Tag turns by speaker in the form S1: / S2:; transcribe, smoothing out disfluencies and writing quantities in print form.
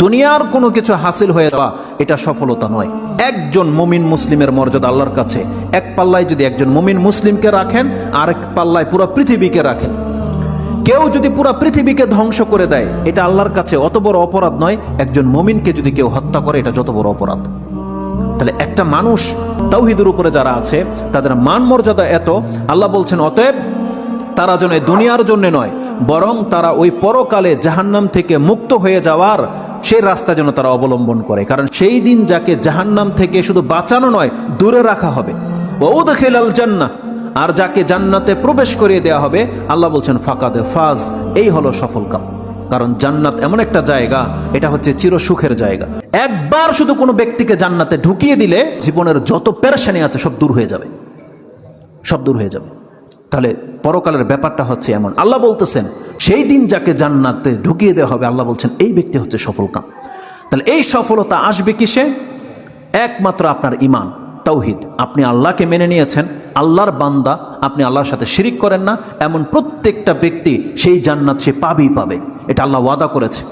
S1: দুনিয়ার কোনো কিছু হাসিল হয়ে যাওয়া এটা সফলতা নয়। একজন মুমিন মুসলিমের মর্যাদা আল্লাহর কাছে এক পাল্লায় যদি একজন মুমিন মুসলিমকে রাখেন, আরেক পাল্লায় পুরো পৃথিবীকে রাখেন। কেউ যদি পুরো পৃথিবীকে ধ্বংস করে দেয়, এটা আল্লাহর কাছে অত বড় অপরাধ নয়। একজন মুমিনকে যদি কেউ হত্যা করে, এটা যত বড় অপরাধ। তাহলে একটা মানুষ তাওহীদের উপরে যারা আছে তাদের মান মর্যাদা এত, আল্লাহ বলছেন অতএব তারা যেন দুনিয়ার জন্য নয়, বরং তারা ওই পরকালে জাহান্নাম থেকে মুক্ত হয়ে যাওয়ার সেই রাস্তা যেন তারা অবলম্বন করে। কারণ সেই দিন যাকে জাহান্নাম থেকে শুধু বাঁচানো নয়, দূরে রাখা হবে। ওয়াউদখিলাল জান্নাহ, আর যাকে জান্নাতে প্রবেশ করিয়ে দেওয়া হবে, আল্লাহ বলছেন ফাকাদ ফাজ, এই হলো সফল কাম। কারণ জান্নাত এমন একটা জায়গা, এটা হচ্ছে চির সুখের জায়গা। একবার শুধু কোনো ব্যক্তিকে জান্নাতে ঢুকিয়ে দিলে জীবনের যত পেরেশানি আছে সব দূর হয়ে যাবে, সব দূর হয়ে যাবে। তাহলে পরকালের ব্যাপারটা হচ্ছে এমন। আল্লাহ বলতেছেন সেই দিন যাকে জান্নাতে ঢুকিয়ে দেওয়া হবে, আল্লাহ বলছেন এই ব্যক্তি হচ্ছে সফল কাম। তাহলে এই সফলতা আসবে কিসে? একমাত্র আপনার ঈমান, তাওহীদ। আপনি আল্লাহকে মেনে নিয়েছেন, আল্লাহর বান্দা, আপনি আল্লাহর সাথে শিরিক করেন না, এমন প্রত্যেকটা ব্যক্তি সেই জান্নাত সে পাবেই পাবে। এটা আল্লাহ ওয়াদা করেছে।